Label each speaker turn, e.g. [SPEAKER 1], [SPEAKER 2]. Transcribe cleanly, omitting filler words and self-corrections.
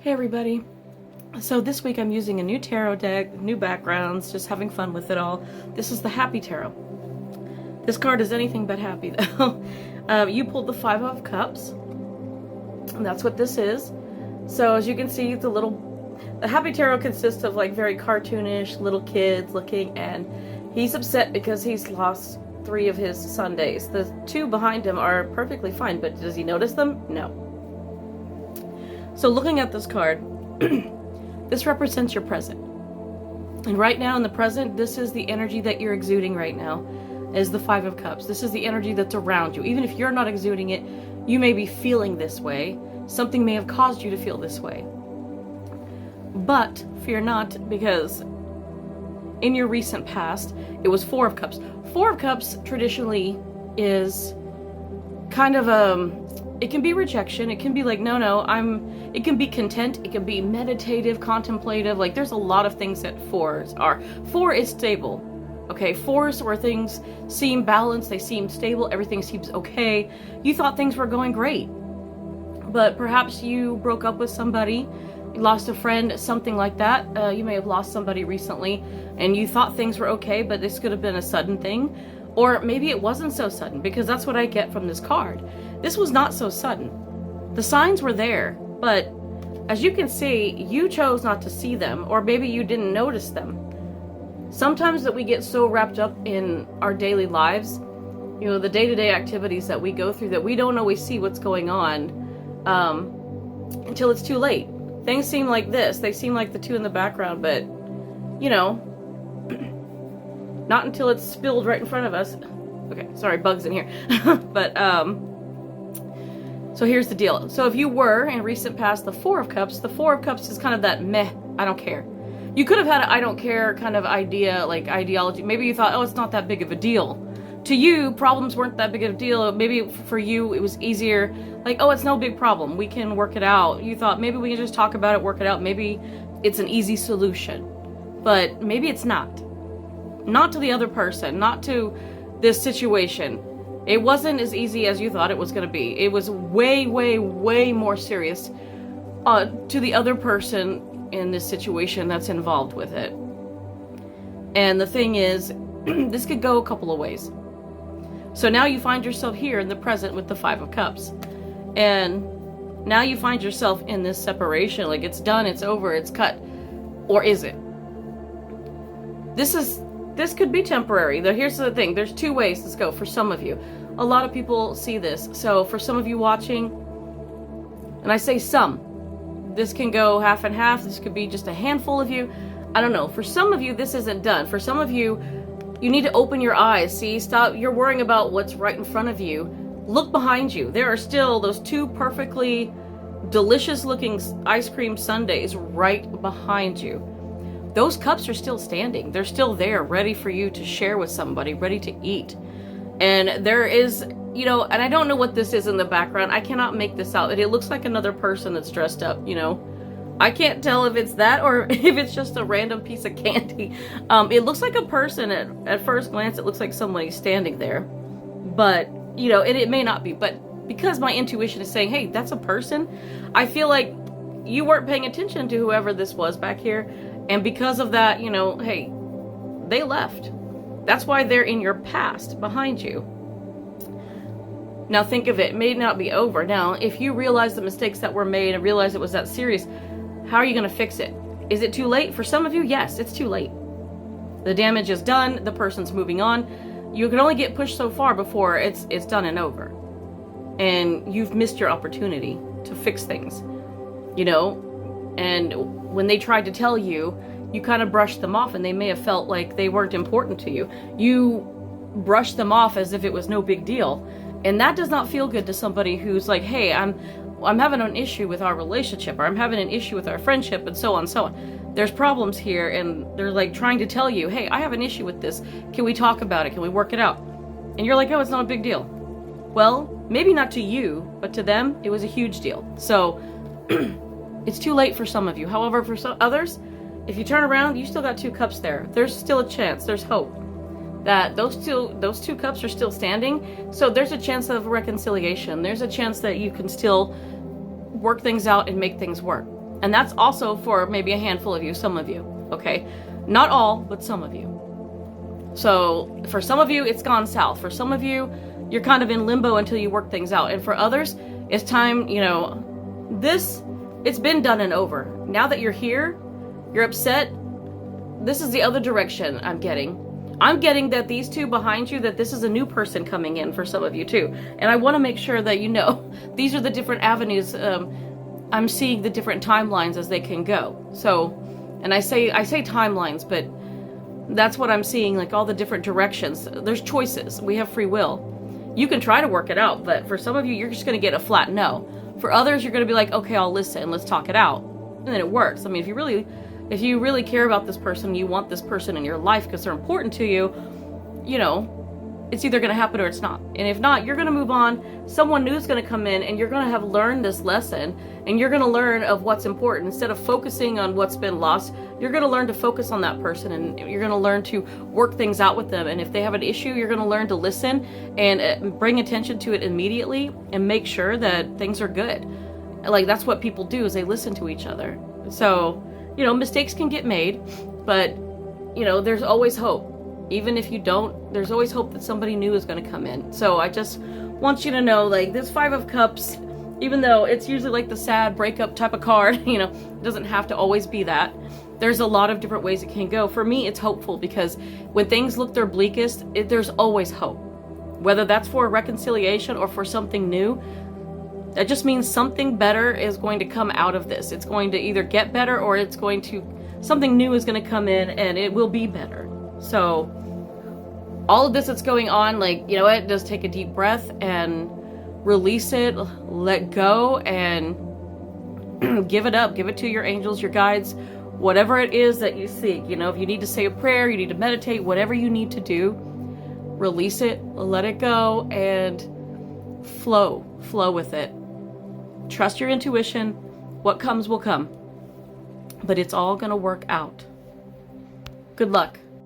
[SPEAKER 1] Hey everybody. So this week I'm using a new tarot deck, new backgrounds, just having fun with it all. This is the Happy Tarot. This card is anything but happy though. You pulled the Five of Cups, and that's what this is. So as you can see, the Happy Tarot consists of like very cartoonish little kids looking, and he's upset because he's lost 3 of his Sundays. The 2 behind him are perfectly fine, but does he notice them? No. So looking at this card, this represents your present. And right now in the present, this is the energy that you're exuding right now, is the Five of Cups. This is the energy that's around you. Even if you're not exuding it, you may be feeling this way. Something may have caused you to feel this way. But fear not, because in your recent past, it was Four of Cups. Four of Cups traditionally is kind of it can be rejection. It can be like, no, it can be content. It can be meditative, contemplative. Like there's a lot of things that 4s are. 4 is stable. Okay, 4s where things seem balanced, they seem stable, everything seems okay. You thought things were going great. But perhaps you broke up with somebody, you lost a friend, something like that. You may have lost somebody recently and you thought things were okay, but this could have been a sudden thing. Or maybe it wasn't so sudden, because that's what I get from this card. This was not so sudden. The signs were there, but as you can see, you chose not to see them, or maybe you didn't notice them. Sometimes that we get so wrapped up in our daily lives, you know, the day-to-day activities that we go through, that we don't always see what's going on until it's too late. Things seem like this. They seem like the 2 in the background, but, you know, not until it's spilled right in front of us. Okay, sorry, bugs in here. But, so here's the deal. So if you were, in recent past, the Four of Cups is kind of that meh, I don't care. You could have had an I don't care kind of idea, like ideology. Maybe you thought, oh, it's not that big of a deal. To you, problems weren't that big of a deal. Maybe for you, it was easier. Like, oh, it's no big problem. We can work it out. You thought, maybe we can just talk about it, work it out. Maybe it's an easy solution. But maybe it's not. Not to the other person, not to this situation. It wasn't as easy as you thought it was going to be. It was way, way, way more serious to the other person in this situation that's involved with it. And the thing is, this could go a couple of ways. So now you find yourself here in the present with the Five of Cups. And now you find yourself in this separation, like it's done, it's over, it's cut. Or is it? This could be temporary. Here's the thing. There's 2 ways this go for some of you. A lot of people see this. So for some of you watching, and I say some, this can go half and half. This could be just a handful of you. I don't know. For some of you, this isn't done. For some of you, you need to open your eyes. See, stop. You're worrying about what's right in front of you. Look behind you. There are still those 2 perfectly delicious looking ice cream sundaes right behind you. Those cups are still standing. They're still there, ready for you to share with somebody, ready to eat. And there is, you know, and I don't know what this is in the background. I cannot make this out. It looks like another person that's dressed up, you know. I can't tell if it's that or if it's just a random piece of candy. It looks like a person at first glance. It looks like somebody standing there. But, you know, it may not be. But because my intuition is saying, hey, that's a person, I feel like you weren't paying attention to whoever this was back here. And because of that, you know, hey, they left. That's why they're in your past, behind you. Now think of it, it may not be over. Now, if you realize the mistakes that were made and realize it was that serious, how are you going to fix it? Is it too late? For some of you, yes, it's too late. The damage is done, the person's moving on. You can only get pushed so far before it's done and over. And you've missed your opportunity to fix things, you know? And when they tried to tell you, you kind of brushed them off, and they may have felt like they weren't important to you. You brushed them off as if it was no big deal. And that does not feel good to somebody who's like, hey, I'm having an issue with our relationship, or I'm having an issue with our friendship, and so on and so on. There's problems here, and they're like trying to tell you, hey, I have an issue with this. Can we talk about it? Can we work it out? And you're like, oh, it's not a big deal. Well, maybe not to you, but to them, it was a huge deal. So it's too late for some of you. However, for some others, if you turn around, you still got 2 cups there. There's still a chance. There's hope that those two cups are still standing. So there's a chance of reconciliation. There's a chance that you can still work things out and make things work. And that's also for maybe a handful of you, some of you, okay? Not all, but some of you. So for some of you, it's gone south. For some of you, you're kind of in limbo until you work things out. And for others, it's time, you know, it's been done and over. Now that you're here, you're upset. This is the other direction I'm getting. I'm getting that these two behind you, that this is a new person coming in for some of you too. And I want to make sure that you know, these are the different avenues. I'm seeing the different timelines as they can go. So, and I say timelines, but that's what I'm seeing, like all the different directions. There's choices. We have free will. You can try to work it out, but for some of you, you're just going to get a flat no. For others, you're going to be like, okay, I'll listen. Let's talk it out. And then it works. I mean, if you really care about this person, you want this person in your life because they're important to you, you know, it's either going to happen or it's not. And if not, you're going to move on. Someone new is going to come in and you're going to have learned this lesson and you're going to learn of what's important. Instead of focusing on what's been lost, you're going to learn to focus on that person and you're going to learn to work things out with them. And if they have an issue, you're going to learn to listen and bring attention to it immediately and make sure that things are good. Like, that's what people do, is they listen to each other. So, you know, mistakes can get made, but, you know, there's always hope. Even if you don't, there's always hope that somebody new is going to come in. So I just want you to know, like, this Five of Cups, even though it's usually like the sad breakup type of card, you know, it doesn't have to always be that. There's a lot of different ways it can go. For me, it's hopeful because when things look their bleakest, there's always hope. Whether that's for a reconciliation or for something new, that just means something better is going to come out of this. It's going to either get better or something new is going to come in and it will be better. So all of this that's going on, like, you know what, just take a deep breath and release it, let go, and give it up. Give it to your angels, your guides, whatever it is that you seek. You know, if you need to say a prayer, you need to meditate, whatever you need to do, release it, let it go, and flow with it. Trust your intuition. What comes will come. But it's all going to work out. Good luck.